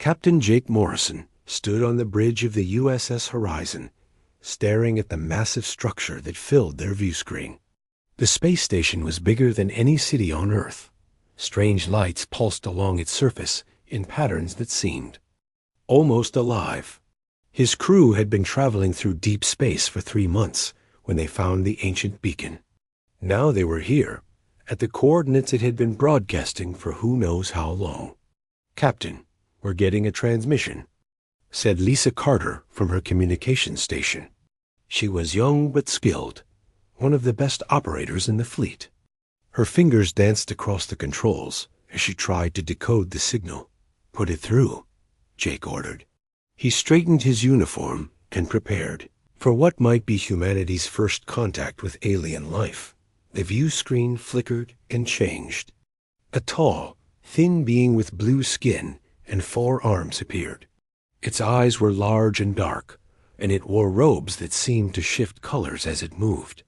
Captain Jake Morrison stood on the bridge of the USS Horizon, staring at the massive structure that filled their view screen. The space station was bigger than any city on Earth. Strange lights pulsed along its surface in patterns that seemed almost alive. His crew had been traveling through deep space for 3 months when they found the ancient beacon. Now they were here, at the coordinates it had been broadcasting for who knows how long. "Captain, we're getting a transmission," said Lisa Carter from her communications station. She was young but skilled, one of the best operators in the fleet. Her fingers danced across the controls as she tried to decode the signal. "Put it through," Jake ordered. He straightened his uniform and prepared for what might be humanity's first contact with alien life. The view screen flickered and changed. A tall, thin being with blue skin and 4 arms appeared. Its eyes were large and dark, and it wore robes that seemed to shift colors as it moved.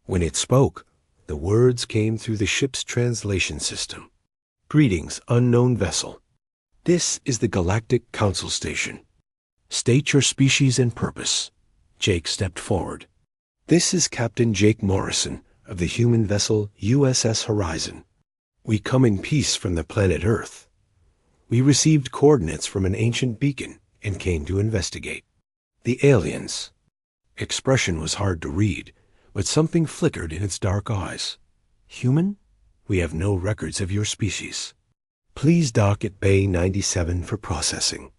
When it spoke, the words came through the ship's translation system. "Greetings, unknown vessel. This is the Galactic Council Station. State your species and purpose." Jake stepped forward. "This is Captain Jake Morrison of the human vessel USS Horizon. We come in peace from the planet Earth. We received coordinates from an ancient beacon and came to investigate." The aliens. Expression was hard to read, but something flickered in its dark eyes. "Human? We have no records of your species. Please dock at Bay 97 for processing."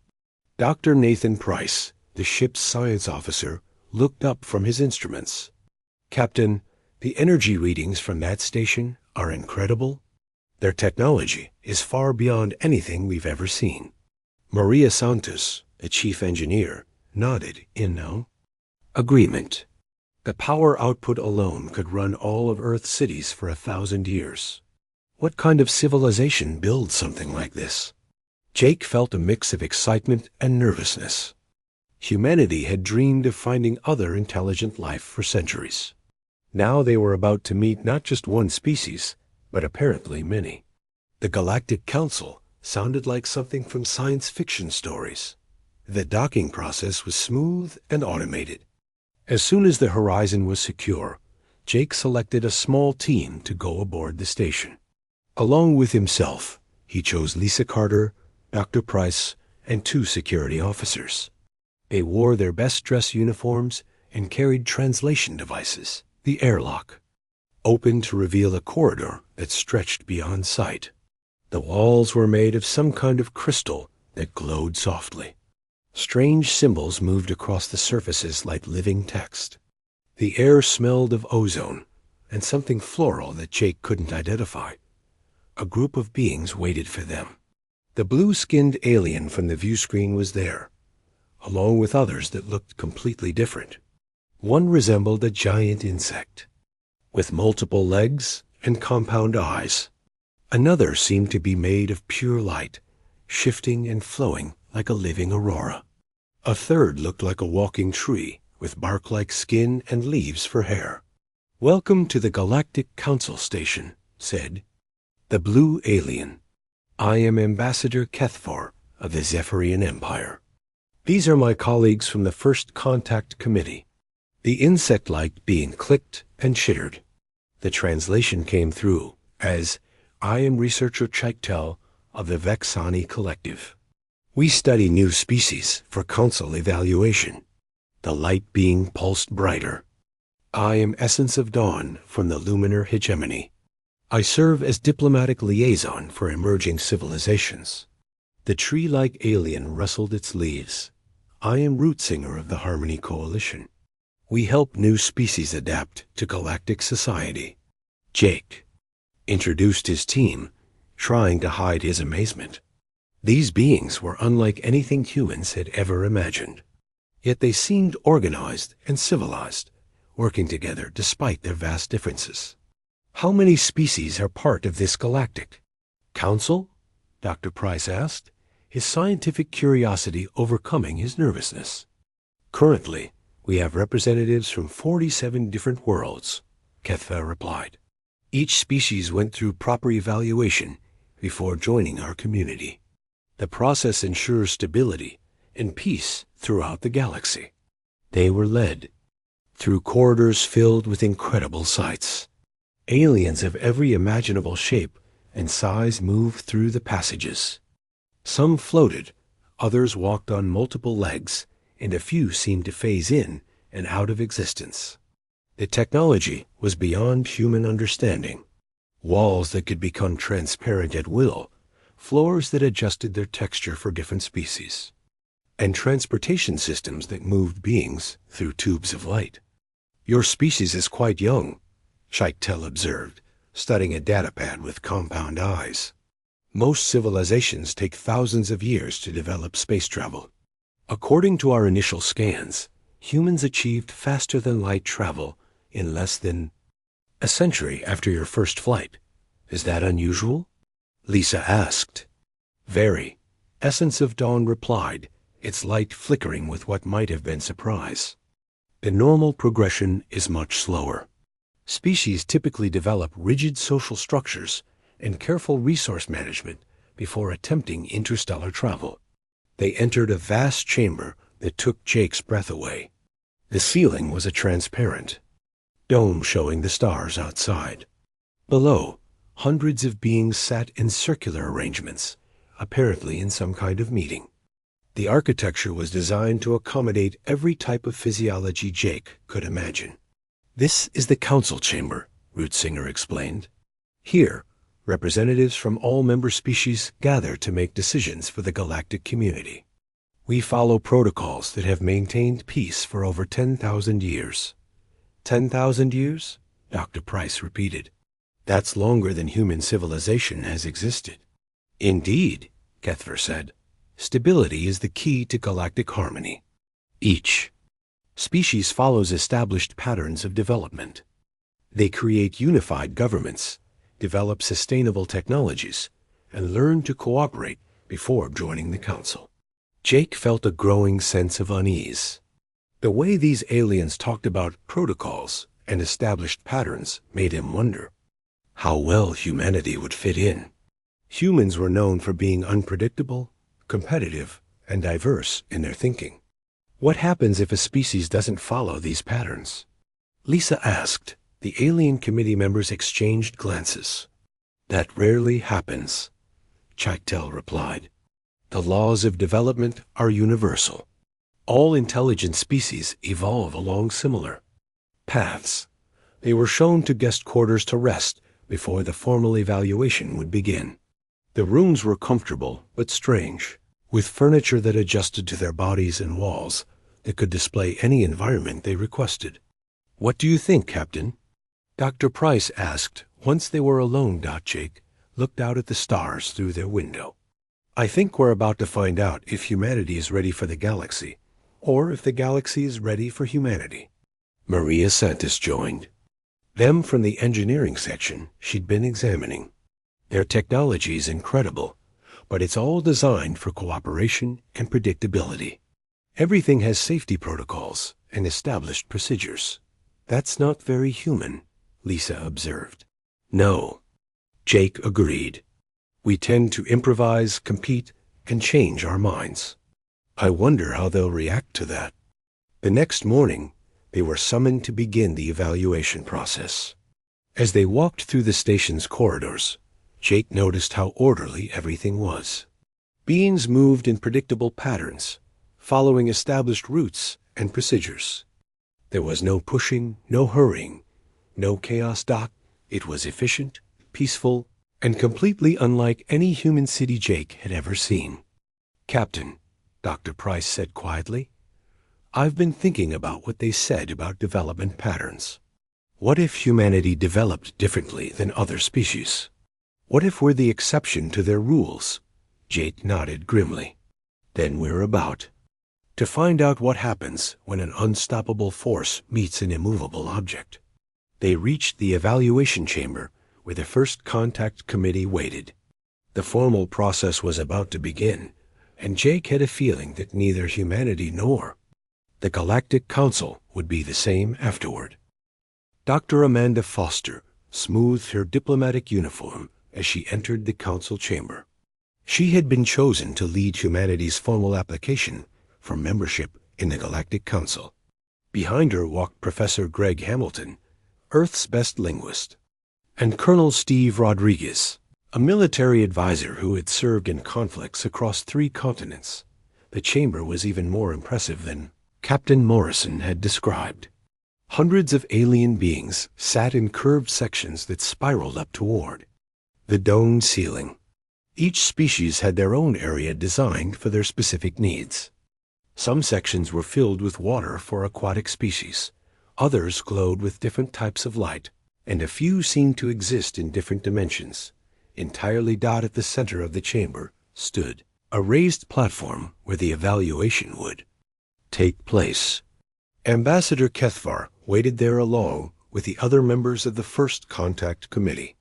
Dr. Nathan Price, the ship's science officer, looked up from his instruments. "Captain, the energy readings from that station are incredible. Their technology is far beyond anything we've ever seen." Maria Santos, the chief engineer, nodded in no agreement. The power output alone could run all of Earth's cities for 1,000 years. What kind of civilization builds something like this? Jake felt a mix of excitement and nervousness. Humanity had dreamed of finding other intelligent life for centuries. Now they were about to meet not just one species, but apparently many. The Galactic Council sounded like something from science fiction stories. The docking process was smooth and automated. As soon as the horizon was secure, Jake selected a small team to go aboard the station. Along with himself, he chose Lisa Carter, Dr. Price, and 2 security officers. They wore their best dress uniforms and carried translation devices. The airlock opened to reveal a corridor that stretched beyond sight. The walls were made of some kind of crystal that glowed softly. Strange symbols moved across the surfaces like living text. The air smelled of ozone and something floral that Jake couldn't identify. A group of beings waited for them. The blue-skinned alien from the view screen was there, along with others that looked completely different. One resembled a giant insect, with multiple legs and compound eyes. Another seemed to be made of pure light, shifting and flowing like a living aurora. A third looked like a walking tree, with bark-like skin and leaves for hair. "Welcome to the Galactic Council Station," said the blue alien. "I am Ambassador Kethfor of the Zephyrian Empire. These are my colleagues from the First Contact Committee." The insect-like being clicked and chittered. The translation came through as, "I am researcher Chaitel of the Vexani Collective. We study new species for council evaluation." The light being pulsed brighter. "I am Essence of Dawn from the Luminar Hegemony. I serve as diplomatic liaison for emerging civilizations." The tree-like alien rustled its leaves. "I am Root Singer of the Harmony Coalition. We help new species adapt to galactic society." Jake introduced his team, trying to hide his amazement. These beings were unlike anything humans had ever imagined. Yet they seemed organized and civilized, working together despite their vast differences. "How many species are part of this galactic council?" Dr. Price asked, his scientific curiosity overcoming his nervousness. "Currently, we have representatives from 47 different worlds," Kethfa replied. "Each species went through proper evaluation before joining our community." The process ensures stability and peace throughout the galaxy. They were led through corridors filled with incredible sights. Aliens of every imaginable shape and size moved through the passages. Some floated, others walked on multiple legs, and a few seemed to phase in and out of existence. The technology was beyond human understanding. Walls that could become transparent at will, floors that adjusted their texture for different species, and transportation systems that moved beings through tubes of light. "Your species is quite young," Chitel observed, studying a datapad with compound eyes. "Most civilizations take thousands of years to develop space travel. According to our initial scans, humans achieved faster-than-light travel in less than a century after your first flight. Is that unusual?" Lisa asked. "Very," Essence of Dawn replied, its light flickering with what might have been surprise. "The normal progression is much slower. Species typically develop rigid social structures and careful resource management before attempting interstellar travel." They entered a vast chamber that took Jake's breath away. The ceiling was a transparent dome showing the stars outside. Below, hundreds of beings sat in circular arrangements, apparently in some kind of meeting. The architecture was designed to accommodate every type of physiology Jake could imagine. "This is the council chamber," Rootsinger explained. "Here, representatives from all member species gather to make decisions for the galactic community. We follow protocols that have maintained peace for over 10,000 years. 10,000 years? Dr. Price repeated. That's longer than human civilization has existed. Indeed, Kethver said. Stability is the key to galactic harmony. Each species follows established patterns of development. They create unified governments, develop sustainable technologies, and learn to cooperate before joining the council. Jake felt a growing sense of unease. The way these aliens talked about protocols and established patterns made him wonder how well humanity would fit in. Humans were known for being unpredictable, competitive, and diverse in their thinking. What happens if a species doesn't follow these patterns? Lisa asked. The alien committee members exchanged glances. That rarely happens, Chitel replied. The laws of development are universal. All intelligent species evolve along similar paths. They were shown to guest quarters to rest before the formal evaluation would begin. The rooms were comfortable but strange, with furniture that adjusted to their bodies and walls that could display any environment they requested. What do you think, Captain? Dr. Price asked once they were alone. Jake looked out at the stars through their window. I think we're about to find out if humanity is ready for the galaxy, or if the galaxy is ready for humanity. Maria Santos joined. Them from the engineering section she'd been examining. Their technology is incredible, but it's all designed for cooperation and predictability. Everything has safety protocols and established procedures. That's not very human, Lisa observed. No, Jake agreed. We tend to improvise, compete, and change our minds. I wonder how they'll react to that. The next morning, they were summoned to begin the evaluation process. As they walked through the station's corridors, Jake noticed how orderly everything was. Beings moved in predictable patterns, following established routes and procedures. There was no pushing, no hurrying, no chaos. It was efficient, peaceful, and completely unlike any human city Jake had ever seen. Captain, Dr. Price said quietly, I've been thinking about what they said about development patterns. What if humanity developed differently than other species? What if we're the exception to their rules? Jake nodded grimly. Then we're about to find out what happens when an unstoppable force meets an immovable object. They reached the evaluation chamber where the first contact committee waited. The formal process was about to begin, and Jake had a feeling that neither humanity nor the Galactic Council would be the same afterward. Dr. Amanda Foster smoothed her diplomatic uniform as she entered the council chamber. She had been chosen to lead humanity's formal application for membership in the Galactic Council. Behind her walked Professor Greg Hamilton, Earth's best linguist, and Colonel Steve Rodriguez, a military advisor who had served in conflicts across 3 continents. The chamber was even more impressive than Captain Morrison had described. Hundreds of alien beings sat in curved sections that spiraled up toward the domed ceiling. Each species had their own area designed for their specific needs. Some sections were filled with water for aquatic species, others glowed with different types of light, and a few seemed to exist in different dimensions. Entirely at the center of the chamber stood a raised platform where the evaluation would take place. Ambassador Kethvar waited there along with the other members of the First Contact Committee.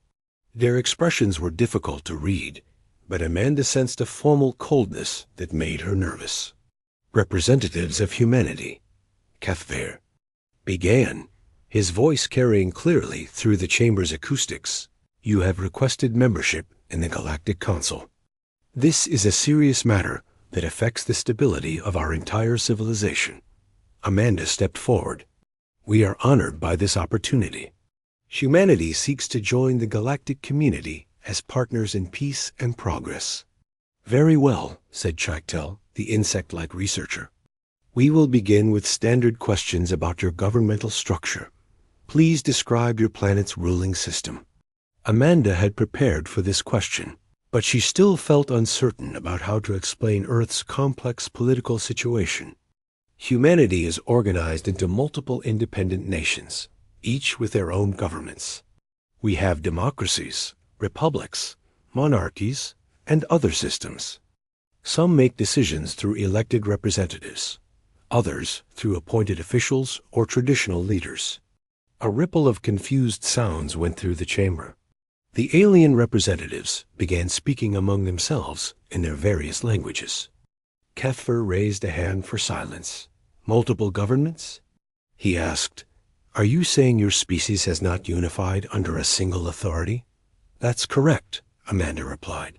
Their expressions were difficult to read, but Amanda sensed a formal coldness that made her nervous. Representatives of humanity, Kethvar began, his voice carrying clearly through the chamber's acoustics. You have requested membership in the Galactic Council. This is a serious matter that affects the stability of our entire civilization. Amanda stepped forward. We are honored by this opportunity. Humanity seeks to join the galactic community as partners in peace and progress. Very well, said Chiktel, the insect-like researcher. We will begin with standard questions about your governmental structure. Please describe your planet's ruling system. Amanda had prepared for this question, but she still felt uncertain about how to explain Earth's complex political situation. Humanity is organized into multiple independent nations, each with their own governments. We have democracies, republics, monarchies, and other systems. Some make decisions through elected representatives, others through appointed officials or traditional leaders. A ripple of confused sounds went through the chamber. The alien representatives began speaking among themselves in their various languages. Kethvar raised a hand for silence. Multiple governments? He asked, Are you saying your species has not unified under a single authority? That's correct, Amanda replied.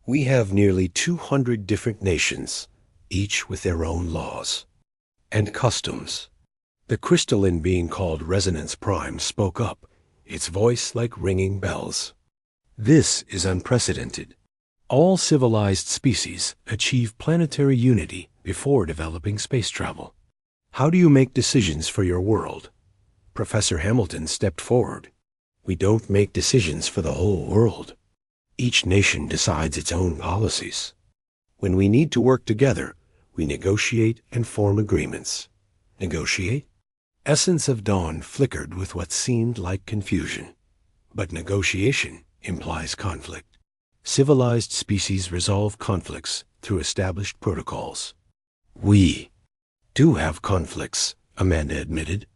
We have nearly 200 different nations, each with their own laws and customs. The crystalline being called Resonance Prime spoke up, its voice like ringing bells. This is unprecedented. All civilized species achieve planetary unity before developing space travel. How do you make decisions for your world? Professor Hamilton stepped forward. We don't make decisions for the whole world. Each nation decides its own policies. When we need to work together, we negotiate and form agreements. Negotiate? Essence of Dawn flickered with what seemed like confusion. But negotiation implies conflict. Civilized species resolve conflicts through established protocols. We do have conflicts, Amanda admitted,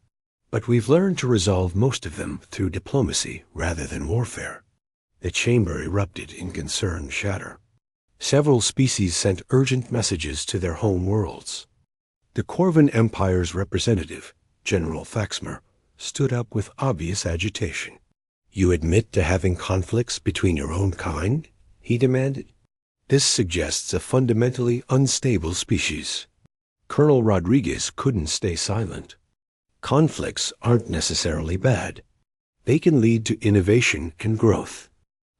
but we've learned to resolve most of them through diplomacy rather than warfare. The chamber erupted in concerned chatter. Several species sent urgent messages to their home worlds. The Corvan Empire's representative, General Faxmer, stood up with obvious agitation. You admit to having conflicts between your own kind? He demanded. This suggests a fundamentally unstable species. Colonel Rodriguez couldn't stay silent. Conflicts aren't necessarily bad. They can lead to innovation and growth.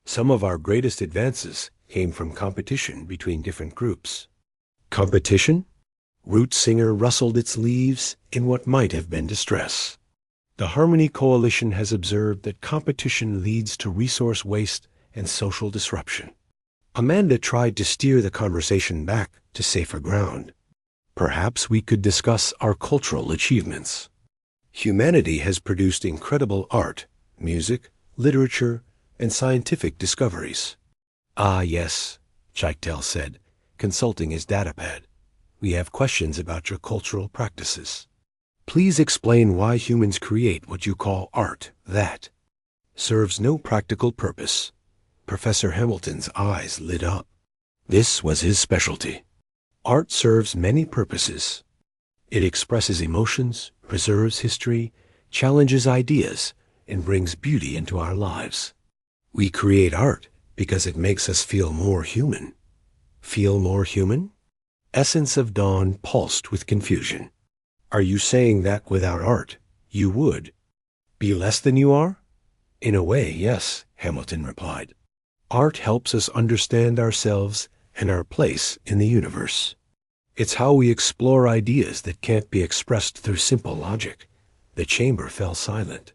Some of our greatest advances came from competition between different groups. Competition? Root Singer rustled its leaves in what might have been distress. The Harmony Coalition has observed that competition leads to resource waste and social disruption. Amanda tried to steer the conversation back to safer ground. Perhaps we could discuss our cultural achievements. Humanity has produced incredible art, music, literature, and scientific discoveries. Ah, yes, Chiktel said, consulting his datapad. We have questions about your cultural practices. Please explain why humans create what you call art that serves no practical purpose. Professor Hamilton's eyes lit up. This was his specialty. Art serves many purposes. It expresses emotions, preserves history, challenges ideas, and brings beauty into our lives. We create art because it makes us feel more human. Feel more human? Essence of Dawn pulsed with confusion. Are you saying that without art, you would be less than you are? In a way, yes, Hamilton replied. Art helps us understand ourselves and our place in the universe. It's how we explore ideas that can't be expressed through simple logic. The chamber fell silent.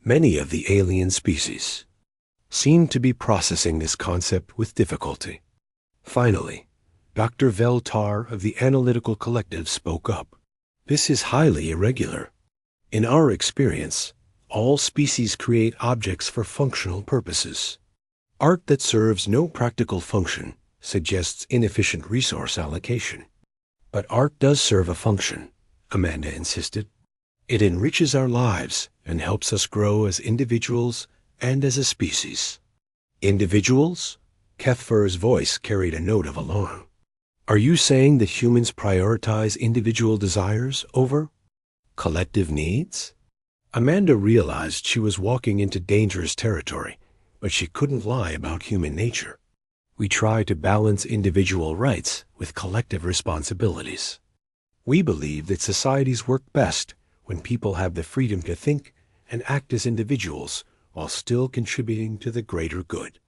Many of the alien species seemed to be processing this concept with difficulty. Finally, Dr. Veltar of the Analytical Collective spoke up. This is highly irregular. In our experience, all species create objects for functional purposes. Art that serves no practical function suggests inefficient resource allocation. But art does serve a function, Amanda insisted. It enriches our lives and helps us grow as individuals and as a species. Individuals? Kethfer's voice carried a note of alarm. Are you saying that humans prioritize individual desires over collective needs? Amanda realized she was walking into dangerous territory, but she couldn't lie about human nature. We try to balance individual rights with collective responsibilities. We believe that societies work best when people have the freedom to think and act as individuals while still contributing to the greater good.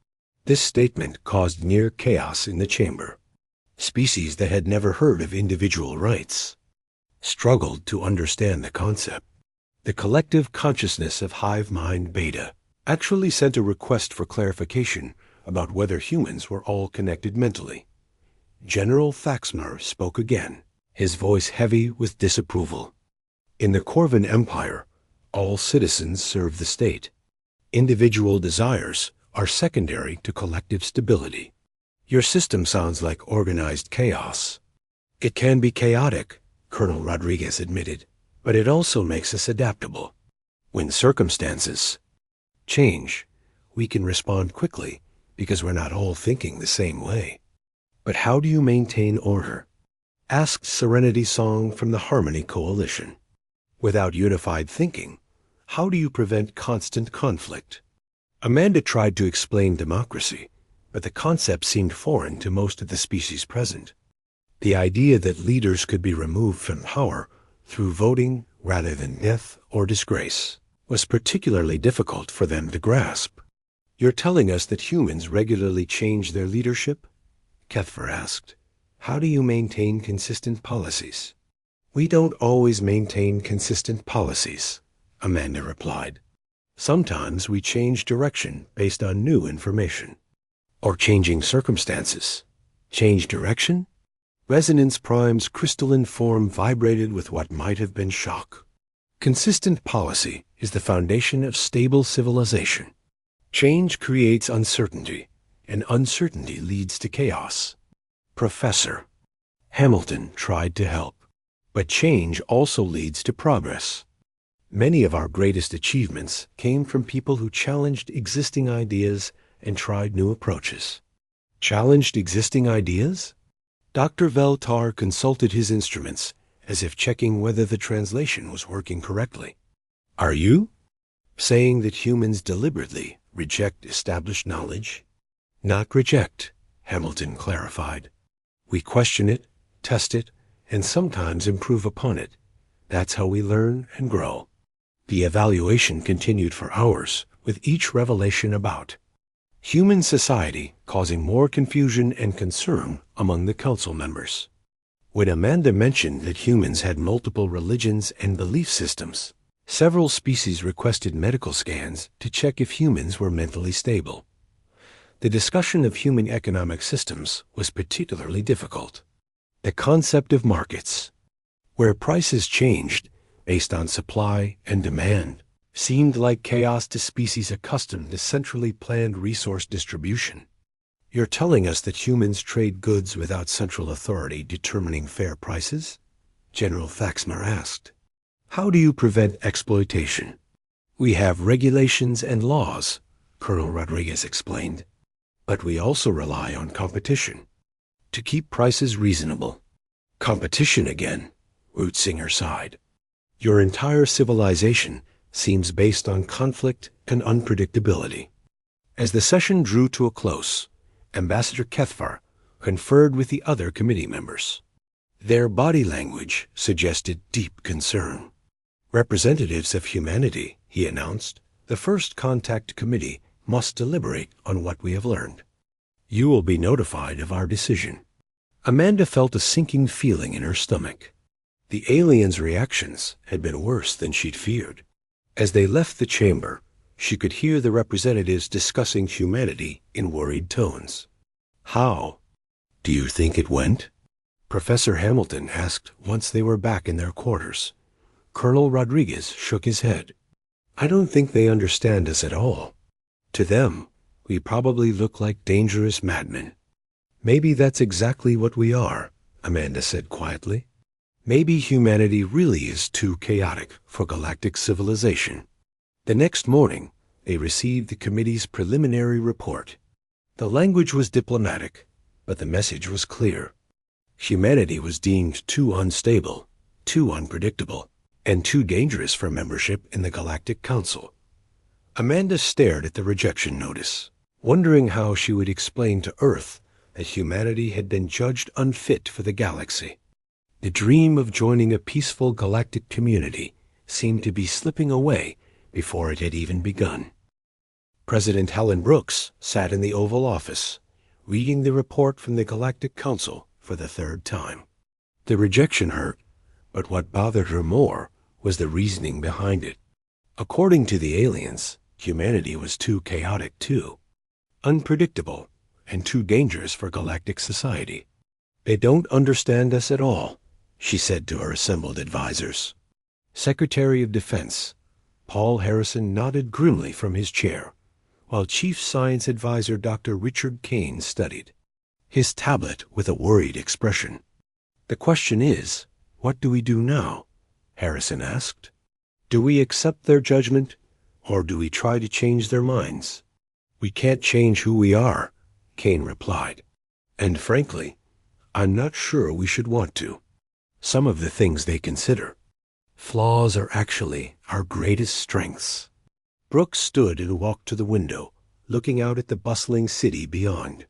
This statement caused near chaos in the chamber. Species that had never heard of individual rights struggled to understand the concept. The collective consciousness of hive mind Beta actually sent a request for clarification about whether humans were all connected mentally. General Faxmar spoke again, his voice heavy with disapproval. In the Corvin Empire, all citizens serve the state. Individual desires are secondary to collective stability. Your system sounds like organized chaos. It can be chaotic, Colonel Rodriguez admitted, but it also makes us adaptable. When circumstances change, we can respond quickly because we're not all thinking the same way. But how do you maintain order? Asked Serenity Song from the Harmony Coalition. Without unified thinking, how do you prevent constant conflict? Amanda tried to explain democracy, but the concept seemed foreign to most of the species present. The idea that leaders could be removed from power through voting rather than death or disgrace was particularly difficult for them to grasp. You're telling us that humans regularly change their leadership? Kethfer asked. How do you maintain consistent policies? We don't always maintain consistent policies, Amanda replied. Sometimes we change direction based on new information. Or changing circumstances. Change direction? Resonance Prime's crystalline form vibrated with what might have been shock. Consistent policy is the foundation of stable civilization. Change creates uncertainty, and uncertainty leads to chaos. Professor Hamilton tried to help, but change also leads to progress. Many of our greatest achievements came from people who challenged existing ideas and tried new approaches. Challenged existing ideas? Dr. Veltar consulted his instruments as if checking whether the translation was working correctly. Are you saying that humans deliberately reject established knowledge? Not reject, Hamilton clarified. We question it, test it, and sometimes improve upon it. That's how we learn and grow. The evaluation continued for hours, with each revelation about human society causing more confusion and concern among the council members. When Amanda mentioned that humans had multiple religions and belief systems, several species requested medical scans to check if humans were mentally stable. The discussion of human economic systems was particularly difficult. The concept of markets, where prices changed based on supply and demand, seemed like chaos to species accustomed to centrally planned resource distribution. You're telling us that humans trade goods without central authority determining fair prices? General Faxmar asked. How do you prevent exploitation? We have regulations and laws, Colonel Rodriguez explained, but we also rely on competition to keep prices reasonable. Competition again, Rootsinger sighed. Your entire civilization seems based on conflict and unpredictability. As the session drew to a close, Ambassador Kethfer conferred with the other committee members. Their body language suggested deep concern. "Representatives of humanity," he announced, "the First Contact Committee must deliberate on what we have learned. You will be notified of our decision." Amanda felt a sinking feeling in her stomach. The aliens' reactions had been worse than she'd feared. As they left the chamber, she could hear the representatives discussing humanity in worried tones. "How do you think it went?" Professor Hamilton asked once they were back in their quarters. Colonel Rodriguez shook his head. "I don't think they understand us at all. To them, we probably look like dangerous madmen." "Maybe that's exactly what we are," Amanda said quietly. "Maybe humanity really is too chaotic for galactic civilization." The next morning, they received the committee's preliminary report. The language was diplomatic, but the message was clear. Humanity was deemed too unstable, too unpredictable, and too dangerous for membership in the Galactic Council. Amanda stared at the rejection notice, wondering how she would explain to Earth that humanity had been judged unfit for the galaxy. The dream of joining a peaceful galactic community seemed to be slipping away before it had even begun. President Helen Brooks sat in the Oval Office, reading the report from the Galactic Council for the third time. The rejection hurt, but what bothered her more was the reasoning behind it. According to the aliens, humanity was too chaotic too, unpredictable, and too dangerous for galactic society. "They don't understand us at all," she said to her assembled advisors. Secretary of Defense Paul Harrison nodded grimly from his chair, while Chief Science Advisor Dr. Richard Kane studied, his tablet with a worried expression. "The question is, what do we do now?" Harrison asked. "Do we accept their judgment, or do we try to change their minds?" "We can't change who we are," Kane replied. "And frankly, I'm not sure we should want to. Some of the things they consider flaws are actually our greatest strengths." Brooks stood and walked to the window, looking out at the bustling city beyond.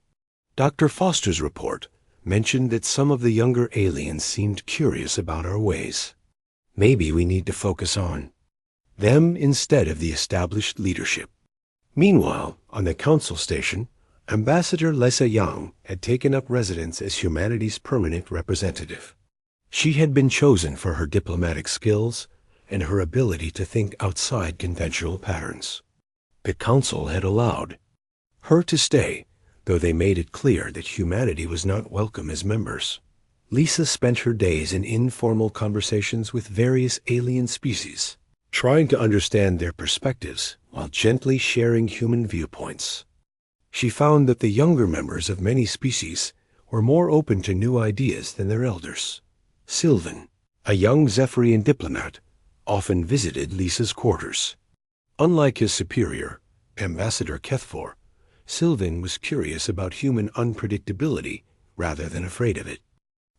Dr. Foster's report mentioned that some of the younger aliens seemed curious about our ways. Maybe we need to focus on them instead of the established leadership. Meanwhile, on the council station, Ambassador Lessa Young had taken up residence as humanity's permanent representative. She had been chosen for her diplomatic skills and her ability to think outside conventional patterns. The council had allowed her to stay, though they made it clear that humanity was not welcome as members. Lisa spent her days in informal conversations with various alien species, trying to understand their perspectives while gently sharing human viewpoints. She found that the younger members of many species were more open to new ideas than their elders. Sylvan, a young Zephyrian diplomat, often visited Lisa's quarters. Unlike his superior, Ambassador Kethfor, Sylvan was curious about human unpredictability rather than afraid of it.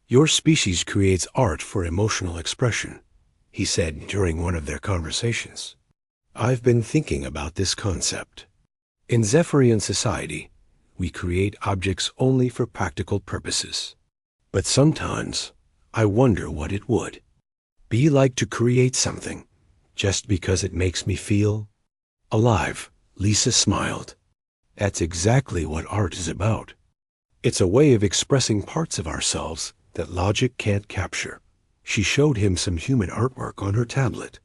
"Your species creates art for emotional expression," he said during one of their conversations. "I've been thinking about this concept. In Zephyrian society, we create objects only for practical purposes. But sometimes I wonder what it would be like to create something just because it makes me feel alive." Lisa smiled. "That's exactly what art is about. It's a way of expressing parts of ourselves that logic can't capture." She showed him some human artwork on her tablet.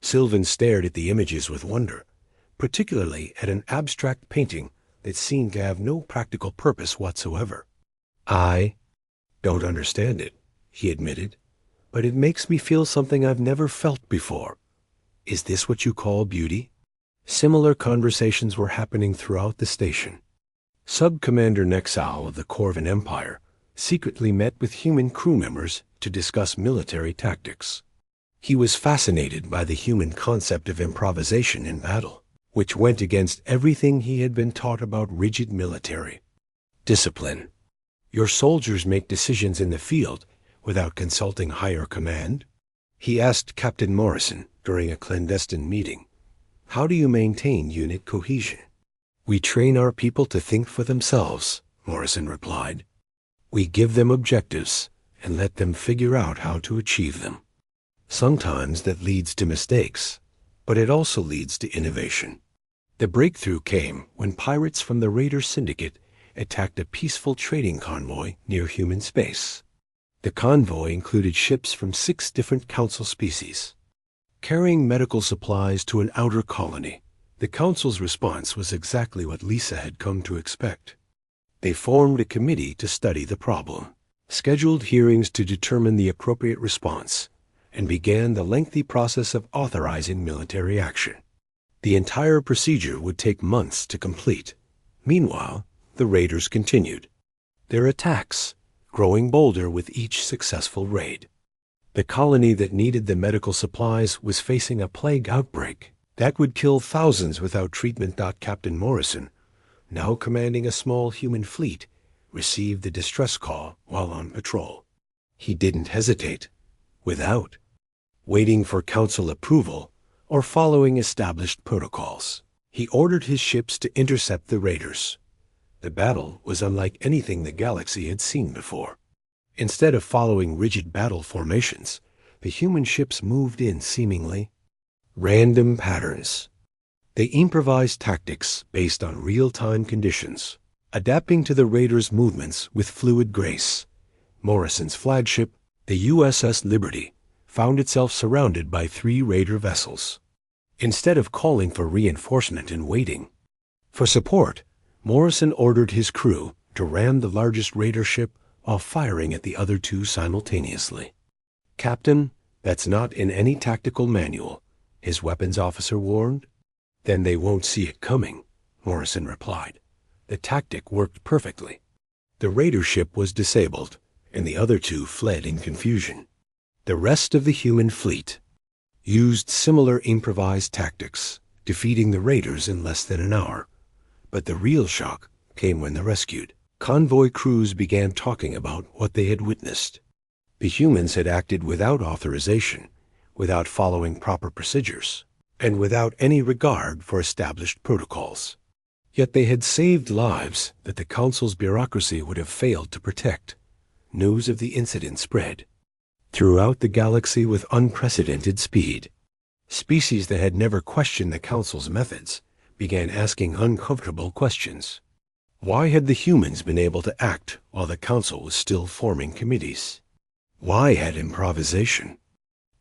Sylvan stared at the images with wonder, particularly at an abstract painting that seemed to have no practical purpose whatsoever. "I don't understand it," he admitted, "but it makes me feel something I've never felt before. Is this what you call beauty?" Similar conversations were happening throughout the station. Sub-Commander Nexal of the Corvan Empire secretly met with human crew members to discuss military tactics. He was fascinated by the human concept of improvisation in battle, which went against everything he had been taught about rigid military discipline. "Your soldiers make decisions in the field without consulting higher command?" he asked Captain Morrison during a clandestine meeting. "How do you maintain unit cohesion?" "We train our people to think for themselves," Morrison replied. We give them objectives and let them figure out how to achieve them. Sometimes that leads to mistakes, but it also leads to innovation. The breakthrough came when pirates from the Raider Syndicate attacked a peaceful trading convoy near human space. The convoy included ships from 6 different council species, carrying medical supplies to an outer colony. The council's response was exactly what Lisa had come to expect. They formed a committee to study the problem, scheduled hearings to determine the appropriate response, and began the lengthy process of authorizing military action. The entire procedure would take months to complete. Meanwhile, the raiders continued their attacks, growing bolder with each successful raid. The colony that needed the medical supplies was facing a plague outbreak that would kill thousands without treatment. Captain Morrison, now commanding a small human fleet, received the distress call while on patrol. He didn't hesitate. Without waiting for council approval or following established protocols, he ordered his ships to intercept the raiders. The battle was unlike anything the galaxy had seen before. Instead of following rigid battle formations, the human ships moved in seemingly random patterns. They improvised tactics based on real-time conditions, adapting to the raiders' movements with fluid grace. Morrison's flagship, the USS Liberty, found itself surrounded by 3 raider vessels. Instead of calling for reinforcement and waiting for support, Morrison ordered his crew to ram the largest raider ship while firing at the other 2 simultaneously. "Captain, that's not in any tactical manual," his weapons officer warned. "Then they won't see it coming," Morrison replied. The tactic worked perfectly. The raider ship was disabled, and the other 2 fled in confusion. The rest of the human fleet used similar improvised tactics, defeating the raiders in less than an hour. But the real shock came when the rescued convoy crews began talking about what they had witnessed. The humans had acted without authorization, without following proper procedures, and without any regard for established protocols. Yet they had saved lives that the council's bureaucracy would have failed to protect. News of the incident spread throughout the galaxy with unprecedented speed. Species that had never questioned the council's methods began asking uncomfortable questions. Why had the humans been able to act while the council was still forming committees? Why had improvisation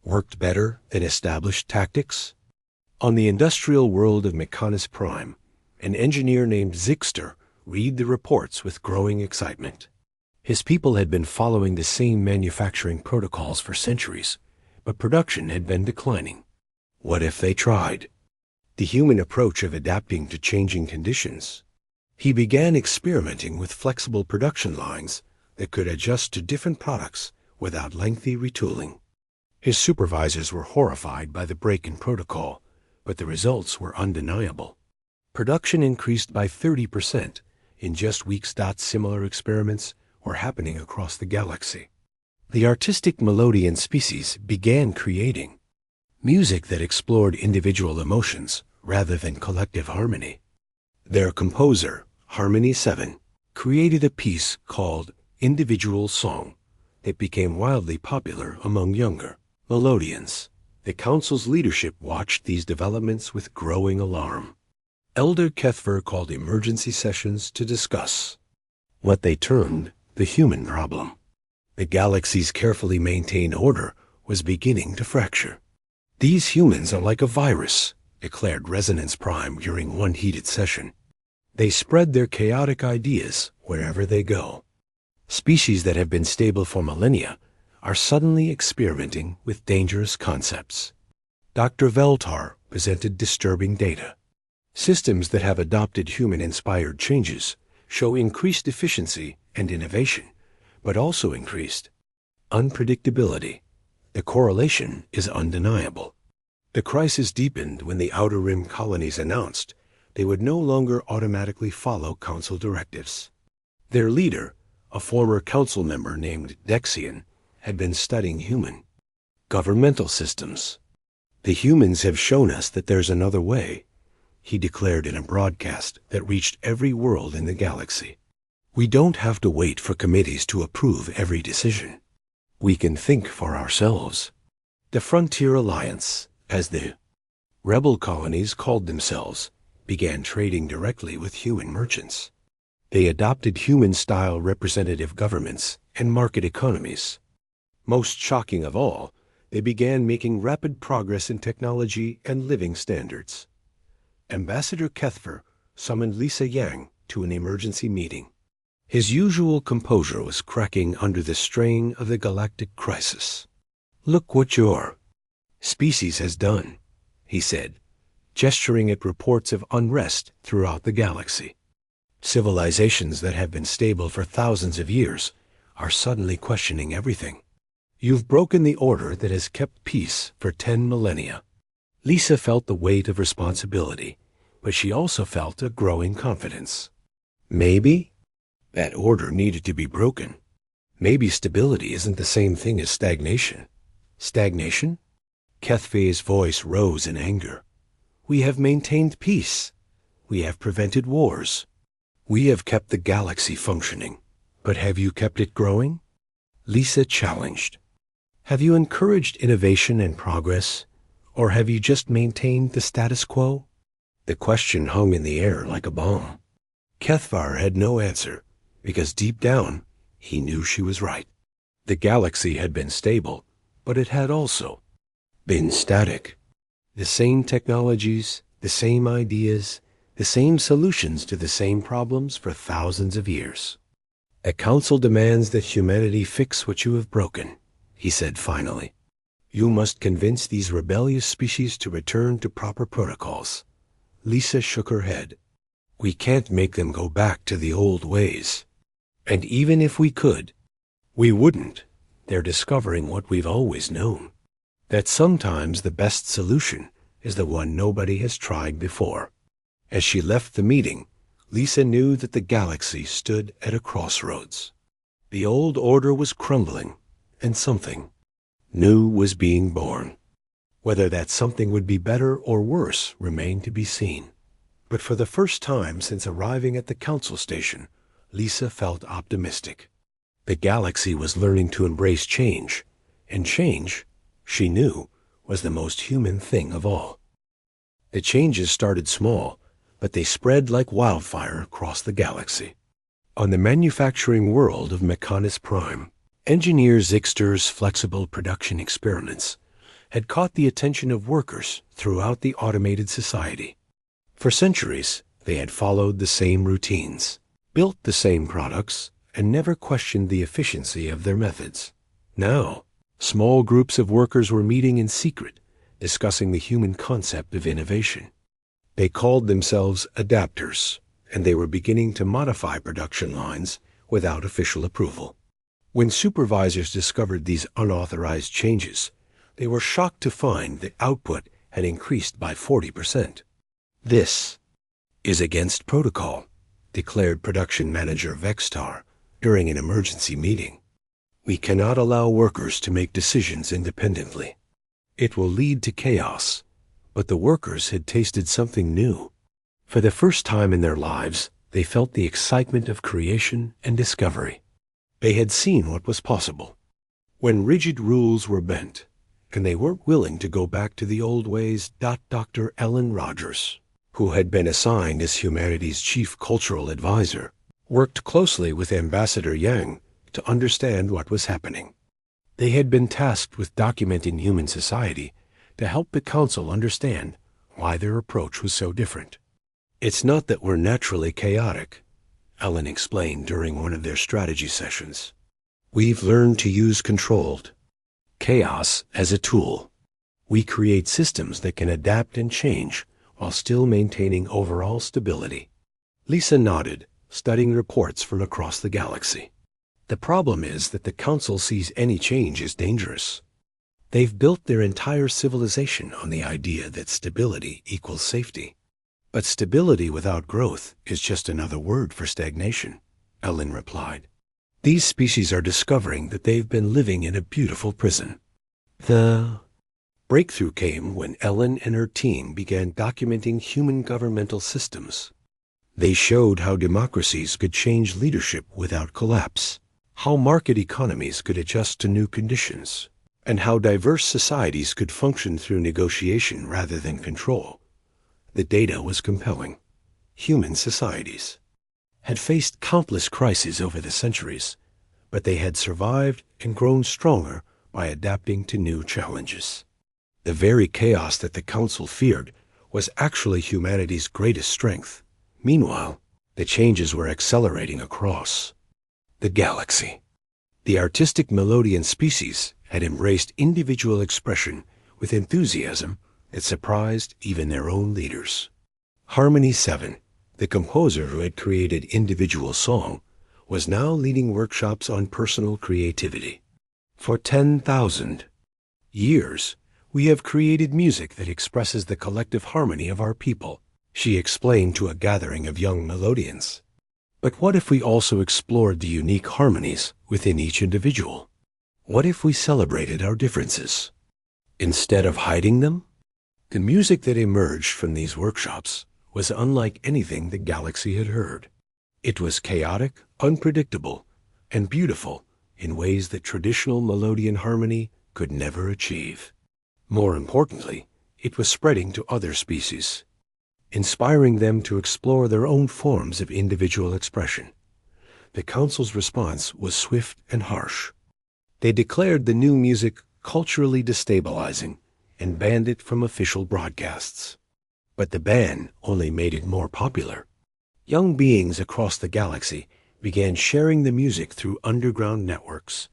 worked better than established tactics? On the industrial world of Mechonis Prime, an engineer named Zixter read the reports with growing excitement. His people had been following the same manufacturing protocols for centuries, but production had been declining. What if they tried the human approach of adapting to changing conditions? He began experimenting with flexible production lines that could adjust to different products without lengthy retooling. His supervisors were horrified by the break in protocol, but the results were undeniable. Production increased by 30% in just weeks. Similar experiments were happening across the galaxy. The artistic Melodian species began creating music that explored individual emotions rather than collective harmony. Their composer, Harmony 7, created a piece called Individual Song that became wildly popular among younger Melodians. The council's leadership watched these developments with growing alarm. Elder Kethver called emergency sessions to discuss what they termed the human problem. The galaxy's carefully maintained order was beginning to fracture. "These humans are like a virus," declared Resonance Prime during one heated session. "They spread their chaotic ideas wherever they go. Species that have been stable for millennia are suddenly experimenting with dangerous concepts." Dr. Veltar presented disturbing data. Systems that have adopted human-inspired changes show increased efficiency and innovation, but also increased unpredictability. The correlation is undeniable. The crisis deepened when the Outer Rim colonies announced they would no longer automatically follow council directives. Their leader, a former council member named Dexian, had been studying human governmental systems. "The humans have shown us that there's another way," he declared in a broadcast that reached every world in the galaxy. We don't have to wait for committees to approve every decision. We can think for ourselves. The Frontier Alliance, as the rebel colonies called themselves, began trading directly with human merchants. They adopted human-style representative governments and market economies. Most shocking of all, they began making rapid progress in technology and living standards. Ambassador Kethver summoned Lisa Yang to an emergency meeting. His usual composure was cracking under the strain of the galactic crisis. "Look what your species has done," he said, gesturing at reports of unrest throughout the galaxy. Civilizations that have been stable for thousands of years are suddenly questioning everything. You've broken the order that has kept peace for 10 millennia. Lisa felt the weight of responsibility, but she also felt a growing confidence. Maybe that order needed to be broken. Maybe stability isn't the same thing as stagnation. Stagnation? Kethve's voice rose in anger. We have maintained peace. We have prevented wars. We have kept the galaxy functioning. But have you kept it growing? Lisa challenged. Have you encouraged innovation and progress, or have you just maintained the status quo? The question hung in the air like a bomb. Kethvar had no answer, because deep down, he knew she was right. The galaxy had been stable, but it had also been static. The same technologies, the same ideas, the same solutions to the same problems for thousands of years. A council demands that humanity fix what you have broken, he said finally. You must convince these rebellious species to return to proper protocols. Lisa shook her head. We can't make them go back to the old ways. And even if we could, we wouldn't. They're discovering what we've always known. That sometimes the best solution is the one nobody has tried before. As she left the meeting, Lisa knew that the galaxy stood at a crossroads. The old order was crumbling, and something new was being born. Whether that something would be better or worse remained to be seen. But for the first time since arriving at the council station, Lisa felt optimistic. The galaxy was learning to embrace change, and change, she knew, was the most human thing of all. The changes started small, but they spread like wildfire across the galaxy. On the manufacturing world of Mechanis Prime, engineer Zixter's flexible production experiments had caught the attention of workers throughout the automated society. For centuries, they had followed the same routines, built the same products, and never questioned the efficiency of their methods. Now, small groups of workers were meeting in secret, discussing the human concept of innovation. They called themselves adapters, and they were beginning to modify production lines without official approval. When supervisors discovered these unauthorized changes, they were shocked to find that output had increased by 40%. This is against protocol, declared production manager Vextar during an emergency meeting. We cannot allow workers to make decisions independently. It will lead to chaos. But the workers had tasted something new. For the first time in their lives, they felt the excitement of creation and discovery. They had seen what was possible. When rigid rules were bent, and they weren't willing to go back to the old ways. Dr. Ellen Rogers, who had been assigned as humanity's chief cultural advisor, worked closely with Ambassador Yang to understand what was happening. They had been tasked with documenting human society to help the council understand why their approach was so different. It's not that we're naturally chaotic, Ellen explained during one of their strategy sessions. We've learned to use controlled chaos as a tool. We create systems that can adapt and change while still maintaining overall stability. Lisa nodded, studying reports from across the galaxy. The problem is that the council sees any change as dangerous. They've built their entire civilization on the idea that stability equals safety. But stability without growth is just another word for stagnation, Ellen replied. These species are discovering that they've been living in a beautiful prison. The breakthrough came when Ellen and her team began documenting human governmental systems. They showed how democracies could change leadership without collapse, how market economies could adjust to new conditions, and how diverse societies could function through negotiation rather than control. The data was compelling. Human societies had faced countless crises over the centuries, but they had survived and grown stronger by adapting to new challenges. The very chaos that the Council feared was actually humanity's greatest strength. Meanwhile, the changes were accelerating across the galaxy. The artistic Melodian species had embraced individual expression with enthusiasm that surprised even their own leaders. Harmony 7, the composer who had created individual song, was now leading workshops on personal creativity. For 10,000 years, we have created music that expresses the collective harmony of our people, she explained to a gathering of young Melodians. But what if we also explored the unique harmonies within each individual? What if we celebrated our differences instead of hiding them? The music that emerged from these workshops was unlike anything the galaxy had heard. It was chaotic, unpredictable, and beautiful in ways that traditional Melodian harmony could never achieve. More importantly, it was spreading to other species, inspiring them to explore their own forms of individual expression. The Council's response was swift and harsh. They declared the new music culturally destabilizing and banned it from official broadcasts. But the ban only made it more popular. Young beings across the galaxy began sharing the music through underground networks,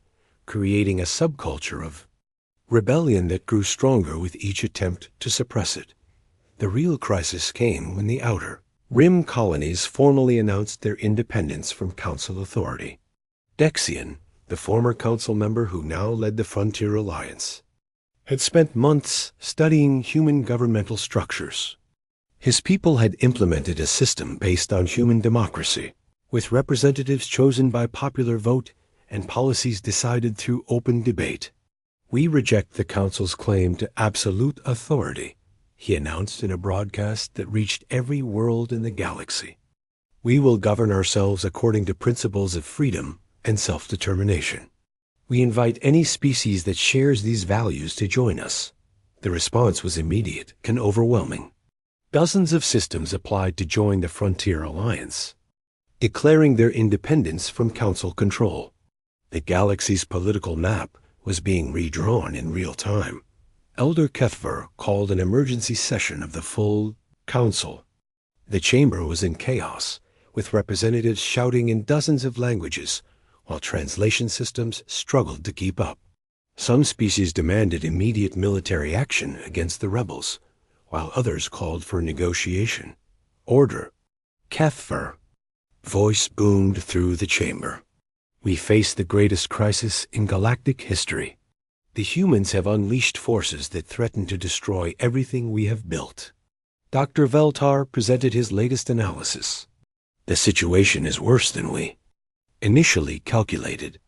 creating a subculture of rebellion that grew stronger with each attempt to suppress it. The real crisis came when the outer rim colonies formally announced their independence from Council authority. Dexian, the former Council member who now led the Frontier Alliance, had spent months studying human governmental structures. His people had implemented a system based on human democracy, with representatives chosen by popular vote and policies decided through open debate. "We reject the Council's claim to absolute authority," he announced in a broadcast that reached every world in the galaxy. "We will govern ourselves according to principles of freedom and self-determination. We invite any species that shares these values to join us." The response was immediate and overwhelming. Dozens of systems applied to join the Frontier Alliance, declaring their independence from Council control. The galaxy's political map was being redrawn in real time. Elder Kethver called an emergency session of the full Council. The chamber was in chaos, with representatives shouting in dozens of languages, while translation systems struggled to keep up. Some species demanded immediate military action against the rebels, while others called for negotiation. Order. Kethver. Voice boomed through the chamber. "We face the greatest crisis in galactic history. The humans have unleashed forces that threaten to destroy everything we have built." Dr. Veltar presented his latest analysis. "The situation is worse than we initially calculated.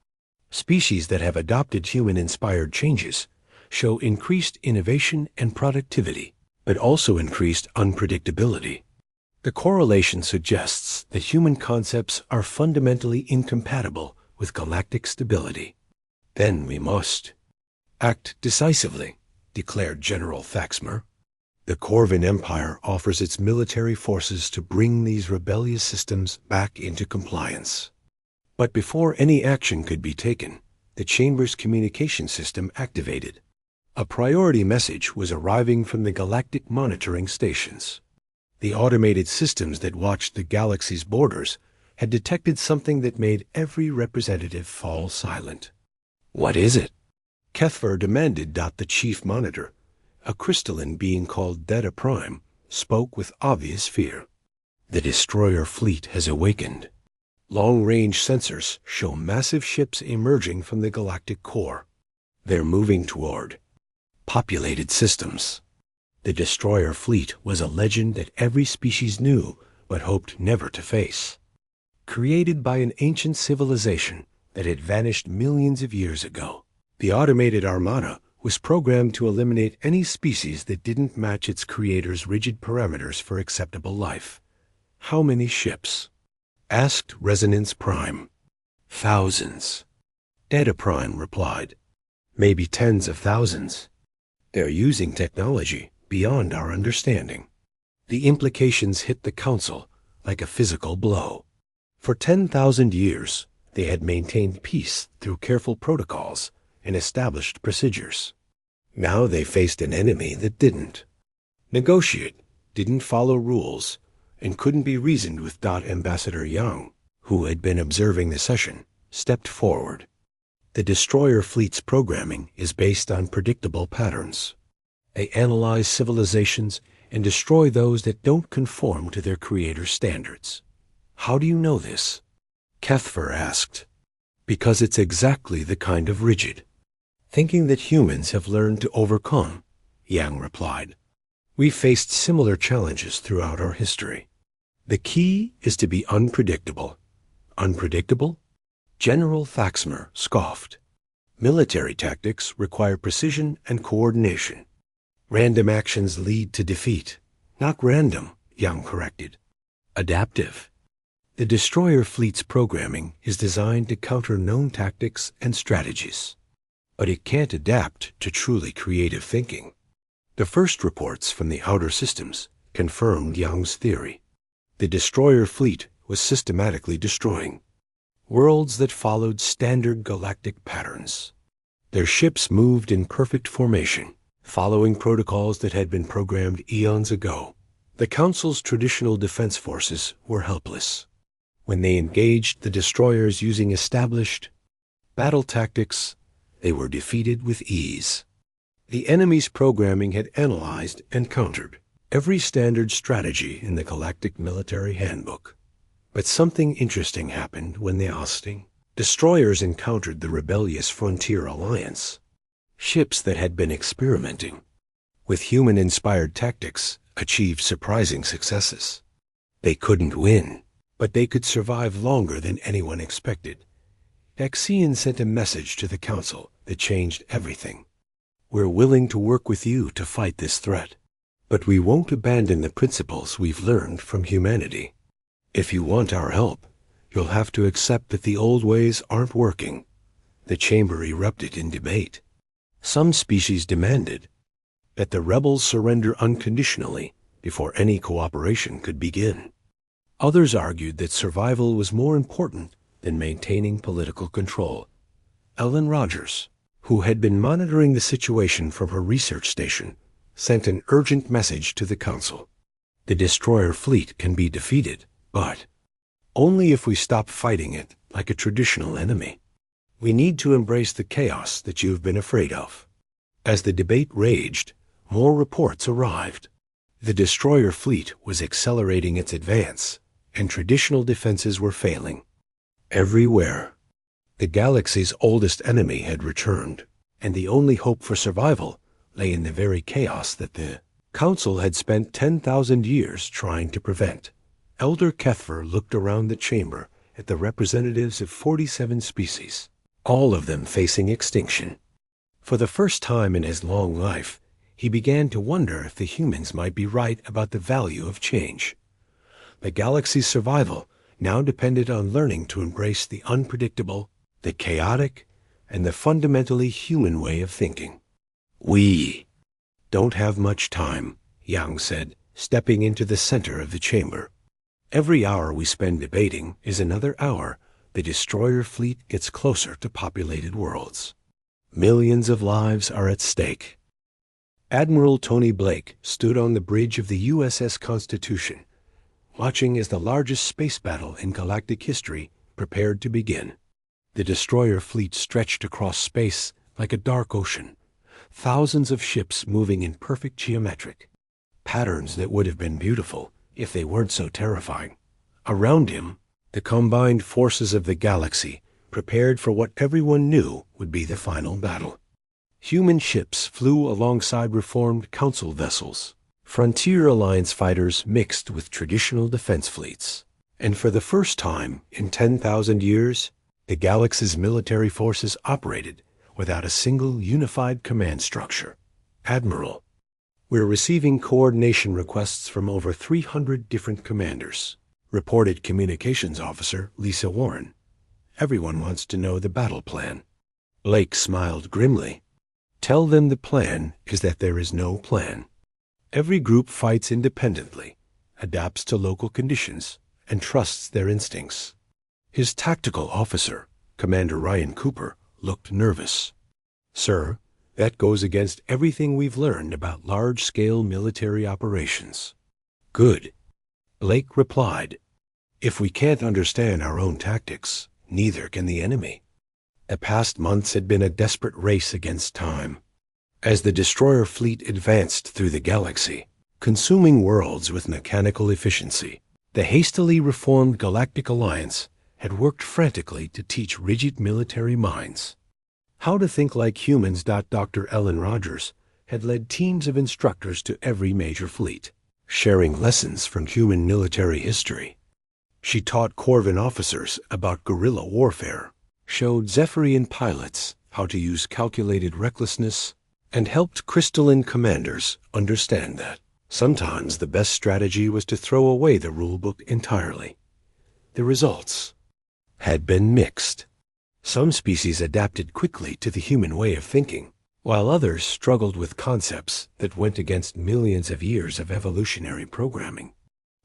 Species that have adopted human-inspired changes show increased innovation and productivity, but also increased unpredictability. The correlation suggests that human concepts are fundamentally incompatible with galactic stability. Then we must act decisively," declared General Thaxmer. "The Corvin Empire offers its military forces to bring these rebellious systems back into compliance." But before any action could be taken, the Chamber's communication system activated. A priority message was arriving from the galactic monitoring stations. The automated systems that watched the galaxy's borders had detected something that made every representative fall silent. "What is it?" Kethver demanded. The chief monitor, a crystalline being called Data Prime, spoke with obvious fear. "The destroyer fleet has awakened. Long-range sensors show massive ships emerging from the galactic core. They're moving toward populated systems." The destroyer fleet was a legend that every species knew but hoped never to face. Created by an ancient civilization that had vanished millions of years ago, the automated armada was programmed to eliminate any species that didn't match its creator's rigid parameters for acceptable life. How many ships? Asked Resonance Prime. Thousands. Data Prime replied. Maybe tens of thousands. They're using technology beyond our understanding. The implications hit the Council like a physical blow. For 10,000 years, they had maintained peace through careful protocols and established procedures. Now they faced an enemy that didn't negotiate, didn't follow rules, and couldn't be reasoned with. Ambassador Young, who had been observing the session, stepped forward. The destroyer fleet's programming is based on predictable patterns. They analyze civilizations and destroy those that don't conform to their creator's standards. How do you know this? Kethfer asked. Because it's exactly the kind of rigid thinking that humans have learned to overcome, Yang replied. We faced similar challenges throughout our history. The key is to be unpredictable. Unpredictable? General Thaxmer scoffed. Military tactics require precision and coordination. Random actions lead to defeat. Not random, Yang corrected. Adaptive. The destroyer fleet's programming is designed to counter known tactics and strategies. But it can't adapt to truly creative thinking. The first reports from the outer systems confirmed Yang's theory. The destroyer fleet was systematically destroying worlds that followed standard galactic patterns. Their ships moved in perfect formation, following protocols that had been programmed eons ago. The Council's traditional defense forces were helpless. When they engaged the destroyers using established battle tactics, they were defeated with ease. The enemy's programming had analyzed and countered every standard strategy in the Galactic Military Handbook. But something interesting happened when the ousting destroyers encountered the rebellious Frontier Alliance. Ships that had been experimenting with human-inspired tactics achieved surprising successes. They couldn't win, but they could survive longer than anyone expected. Daxian sent a message to the Council that changed everything. We're willing to work with you to fight this threat, but we won't abandon the principles we've learned from humanity. If you want our help, you'll have to accept that the old ways aren't working. The chamber erupted in debate. Some species demanded that the rebels surrender unconditionally before any cooperation could begin. Others argued that survival was more important than maintaining political control. Ellen Rogers, who had been monitoring the situation from her research station, sent an urgent message to the Council. The destroyer fleet can be defeated, but only if we stop fighting it like a traditional enemy. We need to embrace the chaos that you've been afraid of. As the debate raged, more reports arrived. The destroyer fleet was accelerating its advance, and traditional defenses were failing. Everywhere, the galaxy's oldest enemy had returned, and the only hope for survival lay in the very chaos that the Council had spent 10,000 years trying to prevent. Elder Kethfer looked around the chamber at the representatives of 47 species, all of them facing extinction. For the first time in his long life, he began to wonder if the humans might be right about the value of change. The galaxy's survival now depended on learning to embrace the unpredictable, the chaotic, and the fundamentally human way of thinking. We don't have much time, Yang said, stepping into the center of the chamber. Every hour we spend debating is another hour the destroyer fleet gets closer to populated worlds. Millions of lives are at stake. Admiral Tony Blake stood on the bridge of the USS Constitution, watching as the largest space battle in galactic history prepared to begin. The destroyer fleet stretched across space like a dark ocean, thousands of ships moving in perfect geometric patterns that would have been beautiful if they weren't so terrifying. Around him, the combined forces of the galaxy prepared for what everyone knew would be the final battle. Human ships flew alongside reformed Council vessels. Frontier Alliance fighters mixed with traditional defense fleets. And for the first time in 10,000 years, the galaxy's military forces operated without a single unified command structure. Admiral, we're receiving coordination requests from over 300 different commanders. reported Communications Officer Lisa Warren. "Everyone wants to know the battle plan." Blake smiled grimly. "Tell them the plan is that there is no plan. Every group fights independently, adapts to local conditions, and trusts their instincts." His tactical officer, Commander Ryan Cooper, looked nervous. "Sir, that goes against everything we've learned about large-scale military operations." "Good," Blake replied. "If we can't understand our own tactics, neither can the enemy." The past months had been a desperate race against time. As the destroyer fleet advanced through the galaxy, consuming worlds with mechanical efficiency, the hastily reformed Galactic Alliance had worked frantically to teach rigid military minds how to think like humans. Dr. Ellen Rogers had led teams of instructors to every major fleet, sharing lessons from human military history. She taught Corvin officers about guerrilla warfare, showed Zephyrian pilots how to use calculated recklessness, and helped crystalline commanders understand that sometimes the best strategy was to throw away the rulebook entirely. The results had been mixed. Some species adapted quickly to the human way of thinking, while others struggled with concepts that went against millions of years of evolutionary programming.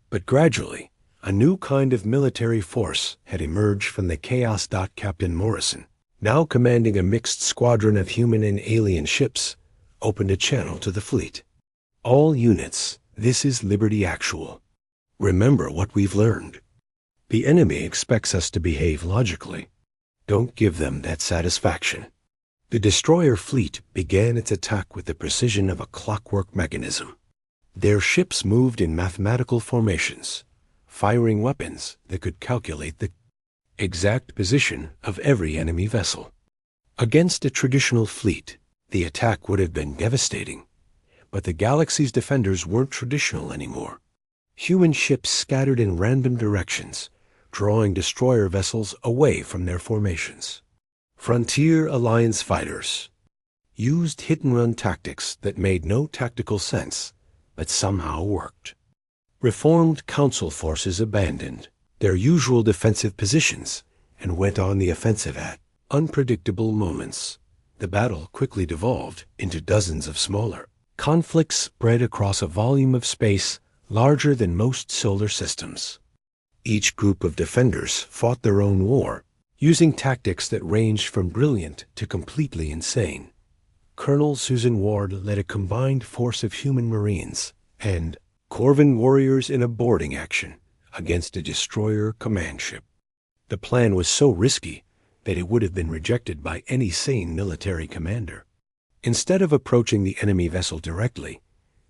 But gradually, a new kind of military force had emerged from the chaos. Captain Morrison, now commanding a mixed squadron of human and alien ships, opened a channel to the fleet. "All units, this is Liberty Actual. Remember what we've learned. The enemy expects us to behave logically. Don't give them that satisfaction." The destroyer fleet began its attack with the precision of a clockwork mechanism. Their ships moved in mathematical formations, firing weapons that could calculate the exact position of every enemy vessel. Against a traditional fleet, the attack would have been devastating. But the galaxy's defenders weren't traditional anymore. Human ships scattered in random directions, drawing destroyer vessels away from their formations. Frontier Alliance fighters used hit-and-run tactics that made no tactical sense, but somehow worked. Reformed Council forces abandoned their usual defensive positions and went on the offensive at unpredictable moments. The battle quickly devolved into dozens of smaller conflicts spread across a volume of space larger than most solar systems. Each group of defenders fought their own war, using tactics that ranged from brilliant to completely insane. Colonel Susan Ward led a combined force of human Marines and Corvin warriors in a boarding action against a destroyer command ship. The plan was so risky that it would have been rejected by any sane military commander. Instead of approaching the enemy vessel directly,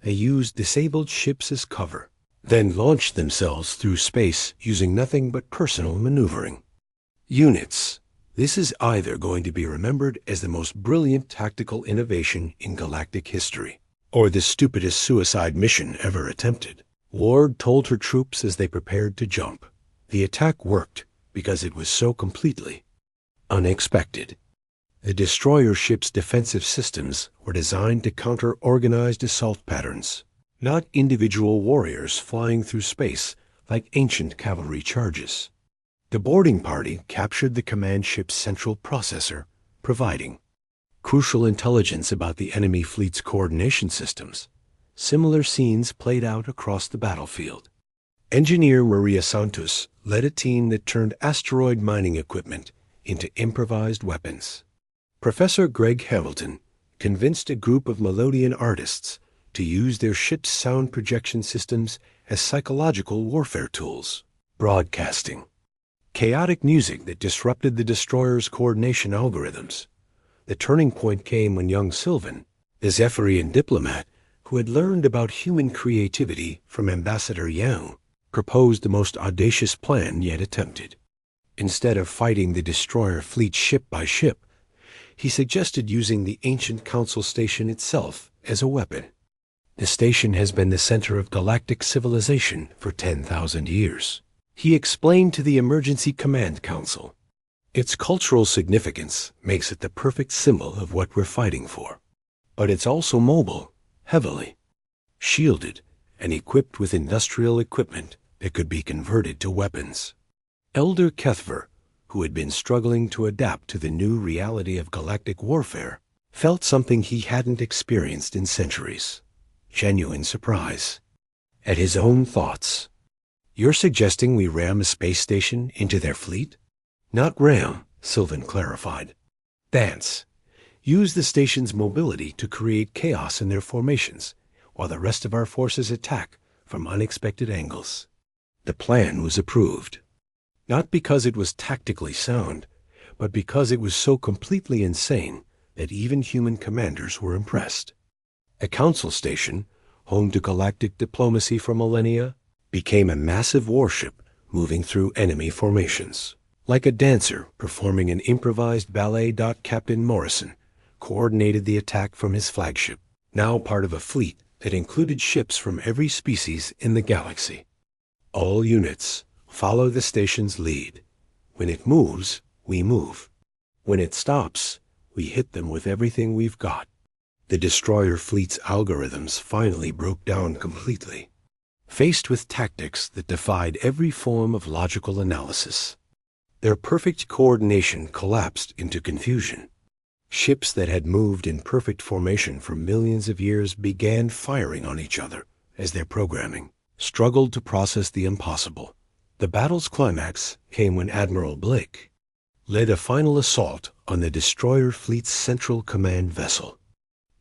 they used disabled ships as cover, then launched themselves through space using nothing but personal maneuvering. Units, this is either going to be remembered as the most brilliant tactical innovation in galactic history, or the stupidest suicide mission ever attempted. Ward told her troops as they prepared to jump. The attack worked because it was so completely unexpected. The destroyer ship's defensive systems were designed to counter organized assault patterns, not individual warriors flying through space like ancient cavalry charges. The boarding party captured the command ship's central processor, providing crucial intelligence about the enemy fleet's coordination systems. Similar scenes played out across the battlefield. Engineer Maria Santos led a team that turned asteroid mining equipment into improvised weapons. Professor Greg Hamilton convinced a group of Melodian artists to use their ship's sound projection systems as psychological warfare tools, broadcasting chaotic music that disrupted the destroyer's coordination algorithms. The turning point came when young Sylvan, the Zephyrian diplomat who had learned about human creativity from Ambassador Yang, proposed the most audacious plan yet attempted. Instead of fighting the destroyer fleet ship by ship, he suggested using the ancient council station itself as a weapon. The station has been the center of galactic civilization for 10,000 years. He explained to the Emergency Command Council. Its cultural significance makes it the perfect symbol of what we're fighting for. But it's also mobile, heavily shielded, and equipped with industrial equipment that could be converted to weapons. Elder Kethver, who had been struggling to adapt to the new reality of galactic warfare, felt something he hadn't experienced in centuries: genuine surprise at his own thoughts. "You're suggesting we ram a space station into their fleet?" "Not ram," Sylvan clarified. "Dance. Use the station's mobility to create chaos in their formations, while the rest of our forces attack from unexpected angles." The plan was approved, not because it was tactically sound, but because it was so completely insane that even human commanders were impressed. A council station, home to galactic diplomacy for millennia, became a massive warship moving through enemy formations. Like a dancer performing an improvised ballet, Captain Morrison coordinated the attack from his flagship, now part of a fleet that included ships from every species in the galaxy. "All units, follow the station's lead. When it moves, we move. When it stops, we hit them with everything we've got." The destroyer fleet's algorithms finally broke down completely, faced with tactics that defied every form of logical analysis. Their perfect coordination collapsed into confusion. Ships that had moved in perfect formation for millions of years began firing on each other as their programming struggled to process the impossible. The battle's climax came when Admiral Blake led a final assault on the destroyer fleet's central command vessel.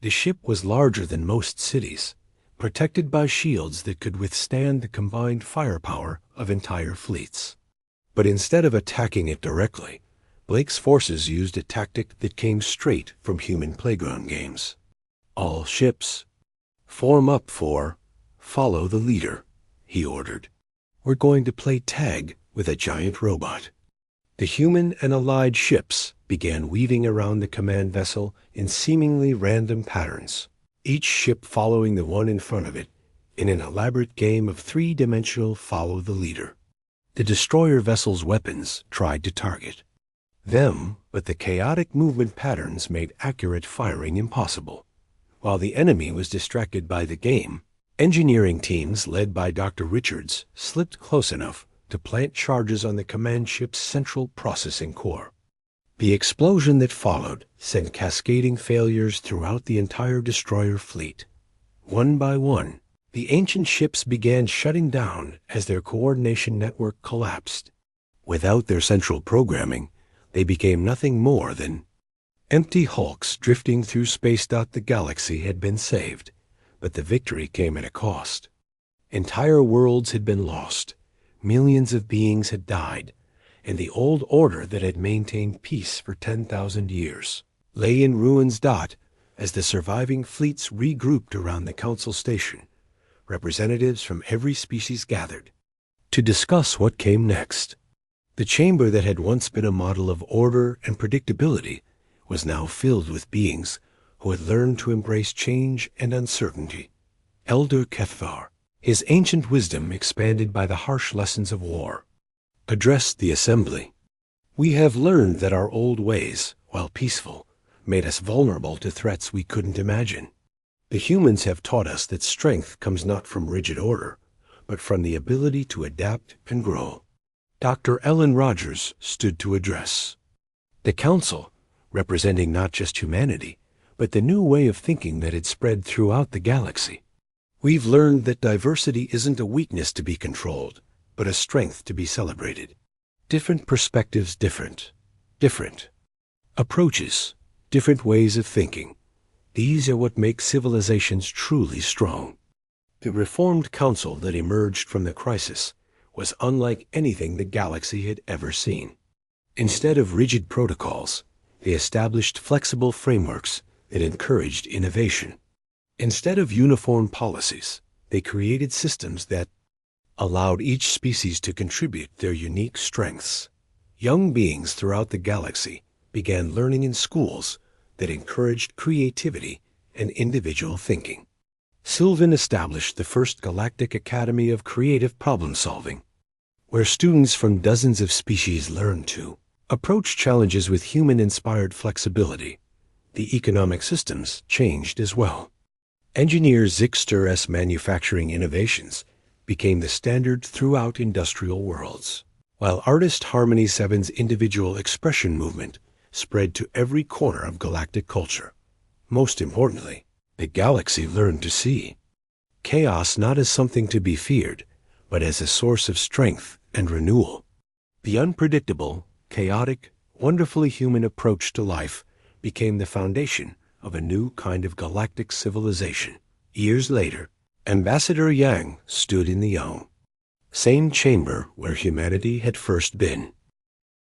The ship was larger than most cities, protected by shields that could withstand the combined firepower of entire fleets. But instead of attacking it directly, Blake's forces used a tactic that came straight from human playground games. "All ships, form up for follow the leader," he ordered. "We're going to play tag with a giant robot." The human and allied ships began weaving around the command vessel in seemingly random patterns, each ship following the one in front of it in an elaborate game of three-dimensional follow the leader. The destroyer vessel's weapons tried to target them, but the chaotic movement patterns made accurate firing impossible. While the enemy was distracted by the game, engineering teams led by Dr. Richards slipped close enough to plant charges on the command ship's central processing core. The explosion that followed sent cascading failures throughout the entire destroyer fleet. One by one, the ancient ships began shutting down as their coordination network collapsed. Without their central programming, they became nothing more than empty hulks drifting through space. The galaxy had been saved, but the victory came at a cost. Entire worlds had been lost, millions of beings had died, and the old order that had maintained peace for 10,000 years lay in ruins. As the surviving fleets regrouped around the council station, representatives from every species gathered to discuss what came next. The chamber that had once been a model of order and predictability was now filled with beings who had learned to embrace change and uncertainty. Elder Kethvar, his ancient wisdom expanded by the harsh lessons of war, addressed the assembly. "We have learned that our old ways, while peaceful, made us vulnerable to threats we couldn't imagine. The humans have taught us that strength comes not from rigid order, but from the ability to adapt and grow." Dr. Ellen Rogers stood to address the council, representing not just humanity, but the new way of thinking that had spread throughout the galaxy. "We've learned that diversity isn't a weakness to be controlled, but a strength to be celebrated. Different perspectives, different approaches, different ways of thinking. These are what make civilizations truly strong." The reformed council that emerged from the crisis was unlike anything the galaxy had ever seen. Instead of rigid protocols, they established flexible frameworks that encouraged innovation. Instead of uniform policies, they created systems that allowed each species to contribute their unique strengths. Young beings throughout the galaxy began learning in schools that encouraged creativity and individual thinking. Sylvan established the first Galactic Academy of Creative Problem-Solving, where students from dozens of species learned to approach challenges with human-inspired flexibility. The economic systems changed as well. Engineer Zixter's manufacturing innovations became the standard throughout industrial worlds, while artist Harmony 7's individual expression movement spread to every corner of galactic culture. Most importantly, the galaxy learned to see chaos not as something to be feared, but as a source of strength and renewal. The unpredictable, chaotic, wonderfully human approach to life became the foundation of a new kind of galactic civilization. Years later, Ambassador Yang stood in the same chamber where humanity had first been.